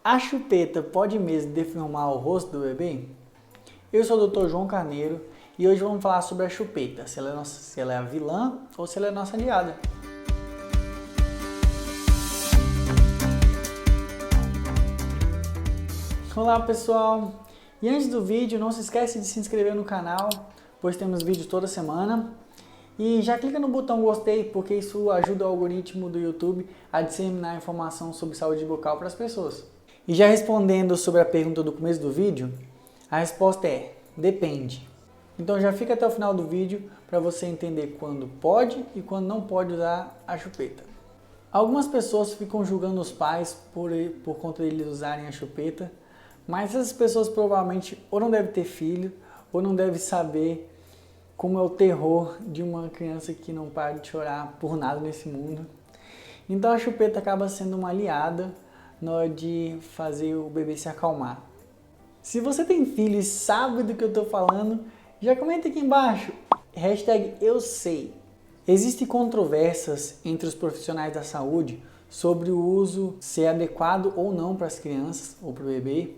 A chupeta pode mesmo deformar o rosto do bebê? Eu sou o Dr. João Carneiro e hoje vamos falar sobre a chupeta, se ela é a vilã ou se ela é a nossa aliada. Olá pessoal, e antes do vídeo não se esquece de se inscrever no canal, pois temos vídeos toda semana. E já clica no botão gostei, porque isso ajuda o algoritmo do YouTube a disseminar informação sobre saúde bucal para as pessoas. E já respondendo sobre a pergunta do começo do vídeo, a resposta é: depende. Então já fica até o final do vídeo para você entender quando pode e quando não pode usar a chupeta. Algumas pessoas ficam julgando os pais por conta de eles usarem a chupeta, mas essas pessoas provavelmente ou não devem ter filho ou não devem saber como é o terror de uma criança que não para de chorar por nada nesse mundo. Então a chupeta acaba sendo uma aliada na hora de fazer o bebê se acalmar. Se você tem filho e sabe do que eu estou falando, já comenta aqui embaixo, #EuSei. Existem controvérsias entre os profissionais da saúde sobre o uso ser adequado ou não para as crianças ou para o bebê,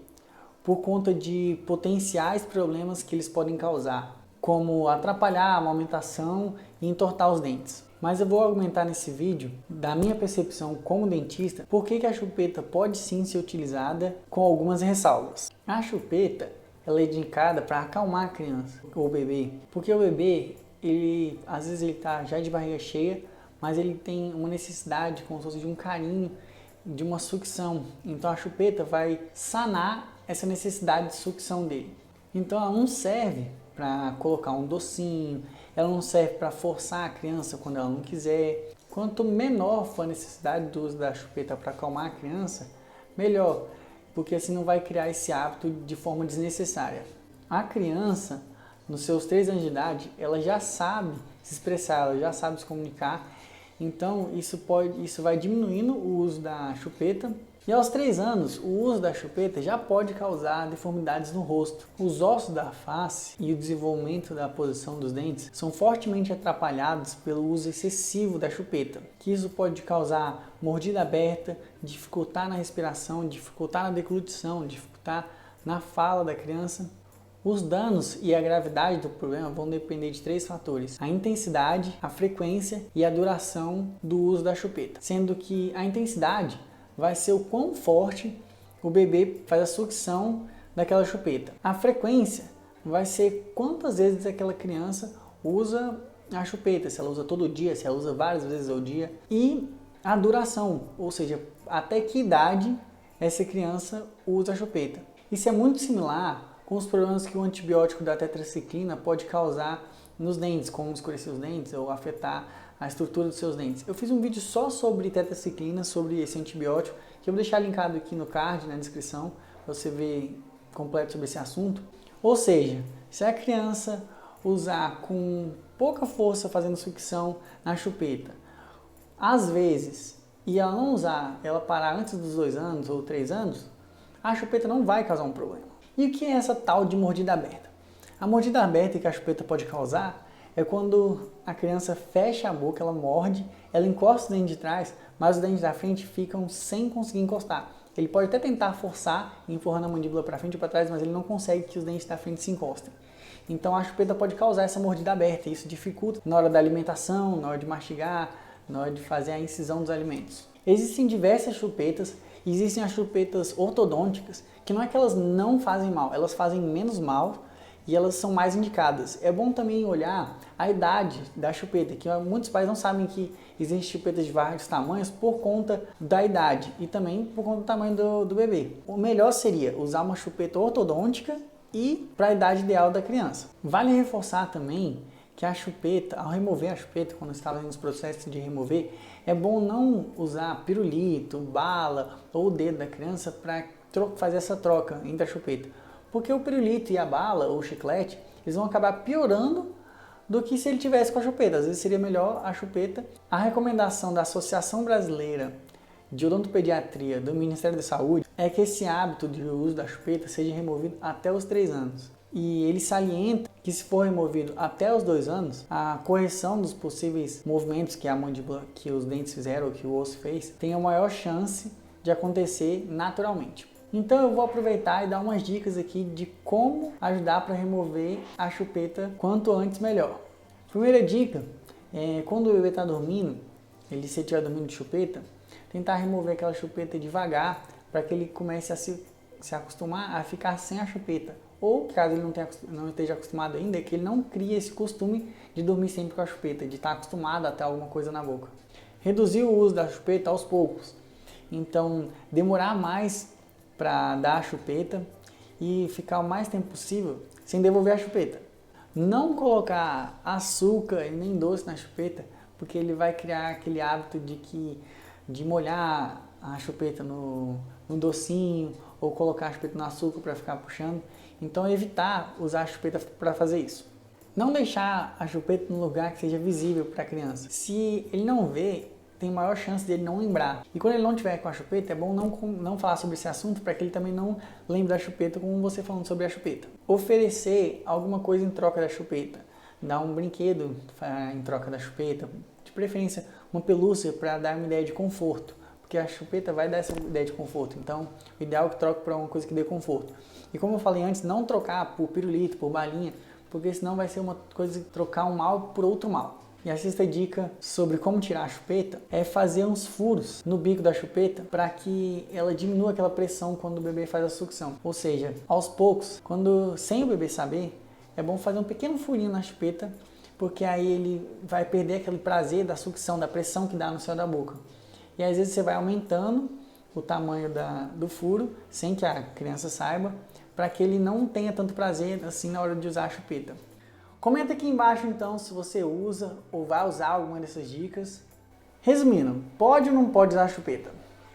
por conta de potenciais problemas que eles podem causar, como atrapalhar a amamentação e entortar os dentes. Mas eu vou argumentar nesse vídeo, da minha percepção como dentista, por que a chupeta pode sim ser utilizada com algumas ressalvas. A chupeta ela é indicada para acalmar a criança ou o bebê, porque o bebê, às vezes ele está já de barriga cheia, mas ele tem uma necessidade como se fosse de um carinho, de uma sucção. Então a chupeta vai sanar essa necessidade de sucção dele. Então ela não serve para colocar um docinho, ela não serve para forçar a criança quando ela não quiser. Quanto menor for a necessidade do uso da chupeta para acalmar a criança, melhor, porque assim não vai criar esse hábito de forma desnecessária. A criança, nos seus 3 anos de idade, ela já sabe se expressar, ela já sabe se comunicar, então isso vai diminuindo o uso da chupeta. E aos 3 anos, o uso da chupeta já pode causar deformidades no rosto. Os ossos da face e o desenvolvimento da posição dos dentes são fortemente atrapalhados pelo uso excessivo da chupeta, que isso pode causar mordida aberta, dificultar na respiração, dificultar na deglutição, dificultar na fala da criança. Os danos e a gravidade do problema vão depender de 3 fatores: a intensidade, a frequência e a duração do uso da chupeta, sendo que a intensidade vai ser o quão forte o bebê faz a sucção daquela chupeta. A frequência vai ser quantas vezes aquela criança usa a chupeta, se ela usa todo dia, se ela usa várias vezes ao dia. E a duração, ou seja, até que idade essa criança usa a chupeta. Isso é muito similar com os problemas que o antibiótico da tetraciclina pode causar nos dentes, como escurecer os dentes ou afetar a estrutura dos seus dentes. Eu fiz um vídeo só sobre tetraciclina, sobre esse antibiótico, que eu vou deixar linkado aqui no card, na descrição, para você ver completo sobre esse assunto. Ou seja, se a criança usar com pouca força fazendo sucção na chupeta, às vezes, e ela não usar, ela parar antes dos 2 anos ou 3 anos, a chupeta não vai causar um problema. E o que é essa tal de mordida aberta? A mordida aberta que a chupeta pode causar é quando a criança fecha a boca, ela morde, ela encosta os dentes de trás, mas os dentes da frente ficam sem conseguir encostar. Ele pode até tentar forçar, empurrando a mandíbula para frente ou para trás, mas ele não consegue que os dentes da frente se encostem. Então a chupeta pode causar essa mordida aberta, e isso dificulta na hora da alimentação, na hora de mastigar, na hora de fazer a incisão dos alimentos. Existem diversas chupetas, existem as chupetas ortodônticas, que não é que elas não fazem mal, elas fazem menos mal, e elas são mais indicadas. É bom também olhar a idade da chupeta, que muitos pais não sabem que existem chupetas de vários tamanhos por conta da idade e também por conta do tamanho do bebê. O melhor seria usar uma chupeta ortodôntica e para a idade ideal da criança. Vale reforçar também que a chupeta, ao remover a chupeta, quando está fazendo os processos de remover, é bom não usar pirulito, bala ou o dedo da criança para fazer essa troca entre a chupeta. Porque o pirulito e a bala ou o chiclete, eles vão acabar piorando do que se ele tivesse com a chupeta. Às vezes seria melhor a chupeta. A recomendação da Associação Brasileira de Odontopediatria do Ministério da Saúde é que esse hábito de uso da chupeta seja removido até os 3 anos. E ele salienta que se for removido até os 2 anos, a correção dos possíveis movimentos que a mandíbula, que os dentes fizeram ou que o osso fez, tem a maior chance de acontecer naturalmente. Então eu vou aproveitar e dar umas dicas aqui de como ajudar para remover a chupeta quanto antes melhor. Primeira dica é quando o bebê está dormindo, se estiver dormindo de chupeta, tentar remover aquela chupeta devagar para que ele comece a se acostumar a ficar sem a chupeta. Ou, caso ele não esteja acostumado ainda, que ele não crie esse costume de dormir sempre com a chupeta, de estar acostumado a ter alguma coisa na boca. Reduzir o uso da chupeta aos poucos. Então, demorar mais para dar a chupeta e ficar o mais tempo possível sem devolver a chupeta. Não colocar açúcar e nem doce na chupeta, porque ele vai criar aquele hábito de molhar a chupeta no docinho ou colocar a chupeta no açúcar para ficar puxando. Então evitar usar a chupeta para fazer isso. Não deixar a chupeta no lugar que seja visível para a criança. Se ele não vê, tem maior chance dele não lembrar. E quando ele não tiver com a chupeta, é bom não falar sobre esse assunto para que ele também não lembre da chupeta como você falando sobre a chupeta. Oferecer alguma coisa em troca da chupeta. Dar um brinquedo em troca da chupeta. De preferência, uma pelúcia para dar uma ideia de conforto. Porque a chupeta vai dar essa ideia de conforto. Então, o ideal é que troque para uma coisa que dê conforto. E como eu falei antes, não trocar por pirulito, por balinha, porque senão vai ser uma coisa de trocar um mal por outro mal. E a sexta dica sobre como tirar a chupeta é fazer uns furos no bico da chupeta para que ela diminua aquela pressão quando o bebê faz a sucção. Ou seja, aos poucos, sem o bebê saber, é bom fazer um pequeno furinho na chupeta, porque aí ele vai perder aquele prazer da sucção, da pressão que dá no céu da boca. E às vezes você vai aumentando o tamanho do furo, sem que a criança saiba, para que ele não tenha tanto prazer assim na hora de usar a chupeta. Comenta aqui embaixo então se você usa ou vai usar alguma dessas dicas. Resumindo, pode ou não pode usar a chupeta?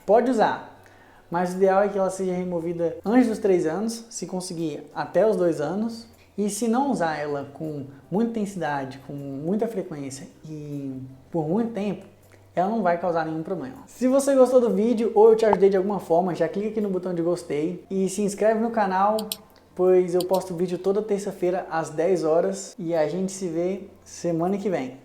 Pode usar, mas o ideal é que ela seja removida antes dos 3 anos, se conseguir até os 2 anos. E se não usar ela com muita intensidade, com muita frequência e por muito tempo, ela não vai causar nenhum problema. Se você gostou do vídeo ou eu te ajudei de alguma forma, já clica aqui no botão de gostei e se inscreve no canal, pois eu posto vídeo toda terça-feira às 10 horas e a gente se vê semana que vem.